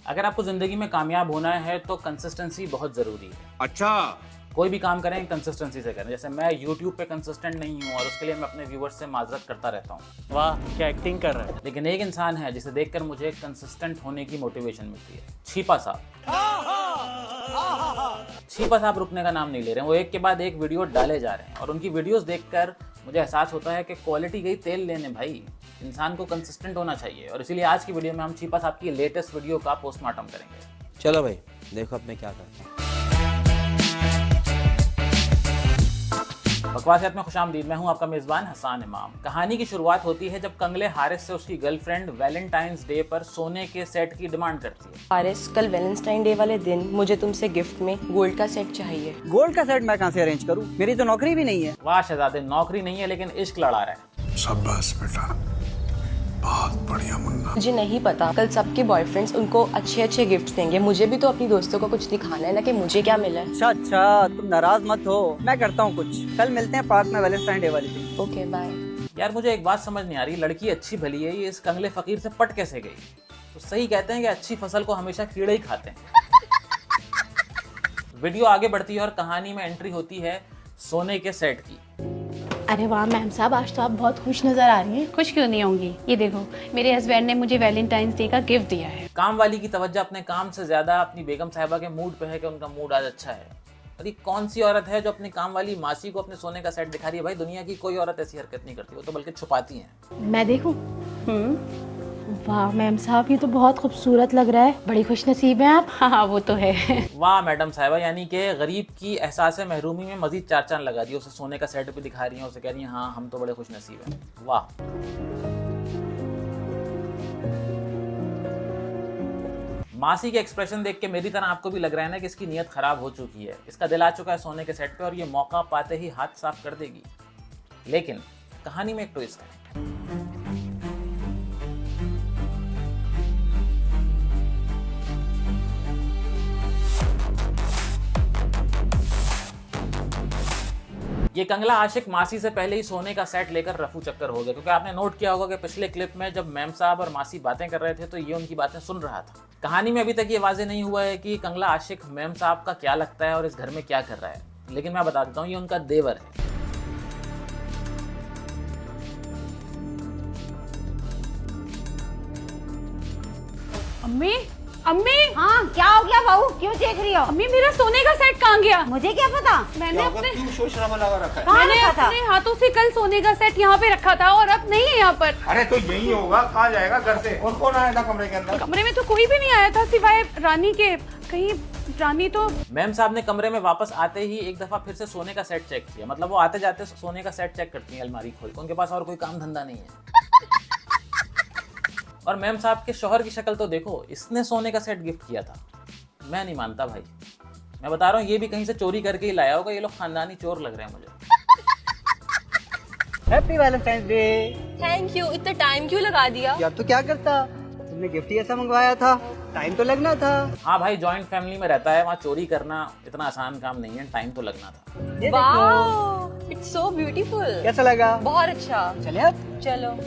अगर आपको जिंदगी में कामयाब होना है तो कंसिस्टेंसी बहुत जरूरी है। अच्छा, कोई भी काम करें कंसिस्टेंसी से करें। जैसे मैं YouTube पे कंसिस्टेंट नहीं हूँ और उसके लिए मैं अपने व्यूअर्स से माजरत करता रहता हूँ। वाह क्या एक्टिंग कर रहा है। लेकिन एक इंसान है जिसे देखकर मुझे कंसिस्टेंट होने की मोटिवेशन मिलती है, छीपा साहब। छीपा साहब रुकने का नाम नहीं ले रहे हैं, वो एक के बाद एक वीडियो डाले जा रहे हैं और उनकी वीडियोस देखकर मुझे एहसास होता है कि क्वालिटी गई तेल लेने भाई। इंसान को कंसिस्टेंट होना चाहिए और इसीलिए आज की वीडियो में हम छीपा साहब की लेटेस्ट वीडियो का पोस्टमार्टम करेंगे। चलो भाई देखो अब मैं क्या करता हूँ। बकवासियत में खुशामदीद, मैं हूं आपका मेजबान हसान इमाम। कहानी की शुरुआत होती है जब कंगले हारिस से उसकी गर्लफ्रेंड वैलेंटाइंस डे पर सोने के सेट की डिमांड करती है। हारिस, कल वैलेंटाइन डे वाले दिन मुझे तुमसे गिफ्ट में गोल्ड का सेट चाहिए। गोल्ड का सेट मैं कहाँ से अरेंज करूँ, मेरी तो नौकरी भी नहीं है। वाह शहजादे, नौकरी नहीं है लेकिन इश्क लड़ा रहा है। शाबाश बेटा, बहुत बढ़िया मुन्ना। मुझे नहीं पता कल सबके बॉयफ्रेंड्स उनको अच्छे अच्छे गिफ्ट देंगे, मुझे भी तो अपनी दोस्तों को कुछ दिखाना है ना कि मुझे क्या मिला है। अच्छा तुम नाराज मत हो, मैं करता हूँ कुछ। कल मिलते हैं पार्क में वैलेंटाइन डे वाले दिन। Okay bye. यार मुझे एक बात समझ नहीं आ रही, लड़की अच्छी भली है, ये इस कंगले फकीर से पट कैसे गई? तो सही कहते हैं कि अच्छी फसल को हमेशा कीड़े ही खाते हैं। वीडियो आगे बढ़ती है और कहानी में एंट्री होती है सोने के सेट की। अरे वाह मैम साहब, आज तो आप बहुत खुश नजर आ रही हैं। खुश क्यों नहीं होंगी, ये देखो मेरे हस्बैंड ने मुझे वैलेंटाइंस डे का गिफ्ट दिया है। काम वाली की तवज्जो अपने काम से ज्यादा अपनी बेगम साहिबा के मूड पे है कि उनका मूड आज अच्छा है। और ये कौन सी औरत है जो अपनी काम वाली मासी को अपने सोने का सेट दिखा रही है? भाई दुनिया की कोई औरत ऐसी हरकत नहीं करती, वो तो बल्कि छुपाती हैं। मैं देखूं? वाह मैम साहब, ये तो बहुत खूबसूरत लग रहा है, बड़ी खुश नसीब हैं आप। हाँ वो तो है। वाह मैडम साहिबा, यानी कि गरीब की एहसास महरूमी में मजीद चार चांद लगा दिए। उसे सोने का सेट भी दिखा रही हैं, उसे कह रही हैं हाँ हम तो बड़े खुश नसीब हैं। वाह। मासी के एक्सप्रेशन देख के मेरी तरह आपको भी लग रहा है ना कि इसकी नीयत खराब हो चुकी है, इसका दिल आ चुका है सोने के सेट पे और ये मौका पाते ही हाथ साफ कर देगी। लेकिन कहानी में एक ट्विस्ट है। ये कंगला आशिक मासी से पहले ही सोने का सेट लेकर रफू चक्कर हो गया, क्योंकि आपने नोट किया होगा कि पिछले क्लिप में जब मैम साहब और मासी बातें कर रहे थे तो ये उनकी बातें सुन रहा था। कहानी में अभी तक ये वाजे नहीं हुआ है कि कंगला आशिक मैम साहब का क्या लगता है और इस घर में क्या कर रहा है, लेकिन मैं बता देता हूँ ये उनका देवर है। अम्मी अम्मी, हाँ क्या हो गया बहू, क्यों देख रही हो? अम्मी मेरा सोने का सेट कहाँ गया? मुझे क्या पता। मैंने अपने कहाँ मैंने रखा था? अपने हाथों से कल सोने का सेट यहाँ पे रखा था और अब नहीं है यहाँ पर। अरे तो यही होगा, कहाँ जाएगा घर से? और कौन आया था कमरे के अंदर? कमरे में तो कोई भी नहीं आया था सिवाय रानी के। कहीं रानी तो। मैम साहब ने कमरे में वापस आते ही एक दफा फिर से सोने का सेट चेक किया। मतलब वो आते जाते सोने का सेट चेक करती हैं अलमारी खोल के, उनके पास और कोई काम धंधा नहीं है। और मैम साहब के शौहर की शक्ल तो देखो, इसने सोने का सेट गिफ्ट किया था। मैं नहीं मानता भाई, मैं बता रहा हूँ ये भी कहीं से चोरी करके ही लाया होगा। ये लोग खानदानी चोर लग रहे हैं मुझे। Happy Valentine day. Thank you, इतना टाइम क्यों लगा दिया? यार तो क्या करता, तुमने गिफ्ट ही ऐसा मंगवाया था, टाइम तो लगना था। हाँ भाई, जॉइंट फैमिली में रहता है, वहाँ चोरी करना इतना आसान काम नहीं है, टाइम तो लगना था। ये वाह, इट्स सो ब्यूटीफुल। कैसा लगा? बहुत अच्छा। चले अब चलो।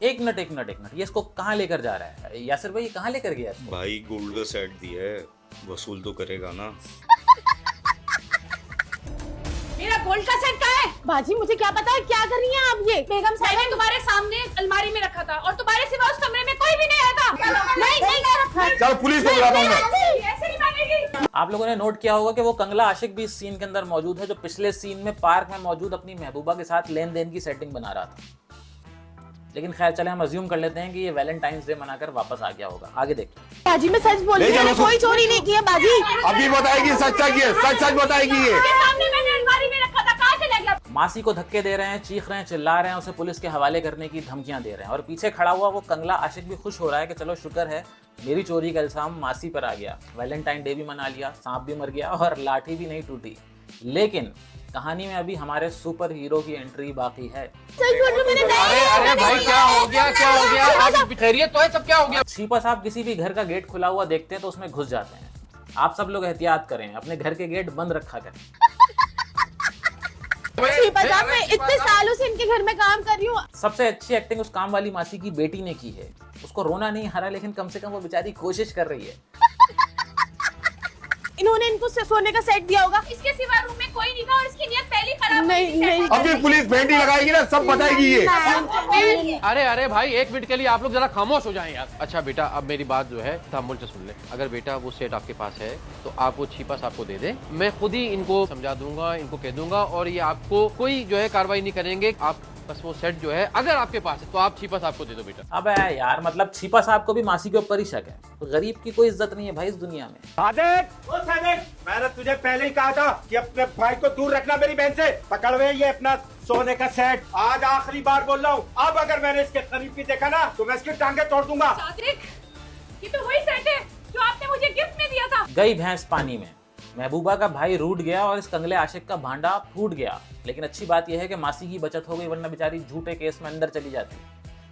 एक मिनट, ये इसको कहाँ लेकर जा रहा है? यासिर भाई ये कहाँ लेकर गया इसको? भाई गोल्ड का सेट दिया है, वसूल तो करेगा ना। मेरा गोल्ड का सेट कहाँ है? बाजी मुझे क्या पता है क्या कर रही हैं आप? ये बेगम साहब ने तुम्हारे सामने अलमारी में रखा था और तुम्हारे सिवा उस कमरे में कोई भी नहीं आया था। नहीं, चल पुलिस को बुलाता हूँ मैं। ऐसे नहीं मानेगी। आप लोगों ने नोट किया होगा कि वो कंगला आशिक भी इस सीन के अंदर मौजूद है, जो पिछले सीन में पार्क में मौजूद अपनी महबूबा के साथ लेन देन की सेटिंग बना रहा था। लेकिन खैर चले, हम अज्यूम कर लेते हैं कि ये वैलेंटाइंस डे मनाकर वापस आ गया होगा। आगे देखते हैं। बाजी मैं सच बोल रही हूँ, कोई चोरी नहीं की है बाजी। अभी बताएगी, सच्चा की है, सच बताएगी ये। सामने मैंने अलमारी में रखा था, कहाँ से ले गया? मासी को धक्के दे रहे हैं, चीख रहे हैं, चिल्ला रहे हैं, उसे पुलिस के हवाले करने की धमकियां दे रहे हैं। और पीछे खड़ा हुआ वो कंगला आशिक भी खुश हो रहा है कि चलो शुक्र है मेरी चोरी का इल्जाम मासी पर आ गया, वैलेंटाइन डे भी मना लिया, सांप भी मर गया और लाठी भी नहीं टूटी। लेकिन कहानी में अभी हमारे सुपर हीरो की एंट्री बाकी है। अरे भाई क्या हो गया, आप खैरियत तो है? सब क्या हो गया? छीपा साहब किसी भी घर का गेट खुला हुआ देखते हैं तो उसमें घुस जाते हैं। आप सब लोग एहतियात करें, अपने घर के गेट बंद रखा करें। पता मैं इतने सालों से इनके घर में काम कर रही हूँ। सबसे अच्छी एक्टिंग उस काम वाली मासी की बेटी ने की है। उसको रोना नहीं आ रहा, लेकिन कम से कम वो बेचारी कोशिश कर रही है। इन्होंने इनको सोने का सेट दिया होगा, इसके सिवा रूम में कोई नहीं था और इसकी नीयत पहले खराब नहीं। अभी पुलिस भेंडी लगाएगी ना, सब बताएगी ये। अरे भाई 1 मिनट के लिए आप लोग जरा खामोश हो जाएं यार। अच्छा बेटा, अब मेरी बात जो है तहम्मुल से सुन ले। अगर बेटा वो सेट आपके पास है तो आप वो छिपा साहब को दे दे, मैं खुद ही इनको समझा दूंगा, इनको कह दूंगा, और ये आपको कोई जो है कार्रवाई नहीं करेंगे। आप बस वो सेट जो है अगर आपके पास है तो आप छिपा साहब को दे दो बेटा। अबे यार, मतलब छिपा साहब को भी मासी के ऊपर ही शक है। तो गरीब की कोई इज्जत नहीं है भाई इस दुनिया में। मैंने तुझे पहले ही कहा था कि अपने भाई को दूर रखना मेरी बहन से। पकड़वे ये अपना सोने का सेट, आज आखिरी बार बोल रहा हूँ। अब अगर मैंने इसके करीब भी देखा ना तो मैं इसकी टांगे तोड़ दूंगा। ये तो वही सेट है जो आपने मुझे गिफ्ट में दिया था। गई भैंस पानी में। महबूबा का भाई रूठ गया और इस कंगले आशिक का भांडा फूट गया। लेकिन अच्छी बात यह है कि मासी की बचत हो गई, वरना बेचारी झूठे केस में अंदर चली जाती।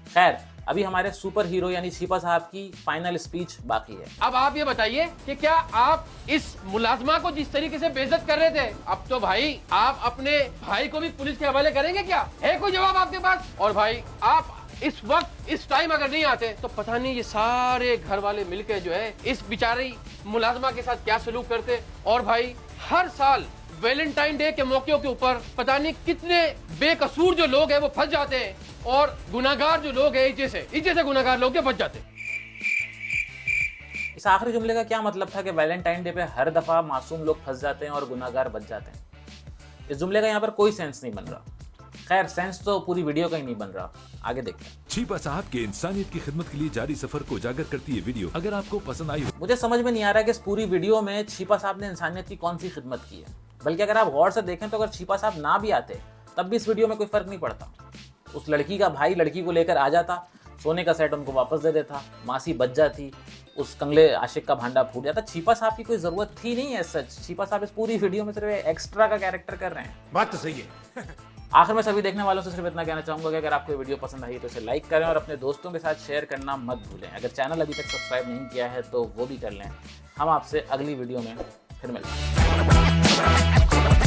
खैर, अभी हमारे सुपर हीरो यानी छिपा साहब की फाइनल स्पीच बाकी है। अब आप ये बताइए कि क्या आप इस मुलाजमा को जिस तरीके से बेइज्जत कर रहे थे, अब तो भाई आप अपने भाई को भी पुलिस के हवाले करेंगे क्या? है कोई जवाब आपके पास? और भाई आप इस वक्त इस टाइम अगर नहीं आते तो पता नहीं ये सारे घर वाले मिलकर जो है इस बेचारी मुलाजमा के साथ क्या सलूक करते। और भाई हर साल वैलेंटाइन डे के मौके के ऊपर पता नहीं कितने बेकसूर जो लोग हैं वो फंस जाते हैं, और गुनाहगार जो लोग हैं इज्जे से गुनाहगार लोग बच जाते हैं। इस आखिरी जुमले का क्या मतलब था कि वैलेंटाइन डे पे हर दफा मासूम लोग फंस जाते हैं और गुनाहगार बच जाते हैं? इस जुमले का यहाँ पर कोई सेंस नहीं बन रहा। खैर, सेंस तो पूरी वीडियो का ही नहीं बन रहा। आगे देखते हैं। छिपा साहब के इंसानियत की खिदमत के लिए जारी सफर को उजागर करती है वीडियो। अगर आपको पसंद आई हो, मुझे समझ में नहीं आ रहा कि इस पूरी वीडियो में छिपा साहब ने इंसानियत की कौन सी खिदमत की है। बल्कि अगर आप गौर से देखें तो अगर छिपा साहब ना भी आते तब भी इस वीडियो में कोई फर्क नहीं पड़ता। उस लड़की का भाई लड़की को लेकर आ जाता, सोने का सेट उनको वापस दे देता, मासी बच जाती, उस कंगले आशिक का भांडा फूट जाता। छिपा साहब की कोई जरूरत थी नहीं है सच। छिपा साहब इस पूरी वीडियो में सिर्फ एक्स्ट्रा का कैरेक्टर कर रहे हैं। बात तो सही है। आखिर में सभी देखने वालों से सिर्फ इतना कहना चाहूंगा कि अगर आपको वीडियो पसंद आई तो इसे लाइक करें और अपने दोस्तों के साथ शेयर करना मत भूलें। अगर चैनल अभी तक सब्सक्राइब नहीं किया है तो वो भी कर लें। हम आपसे अगली वीडियो में फिर मिलते हैं।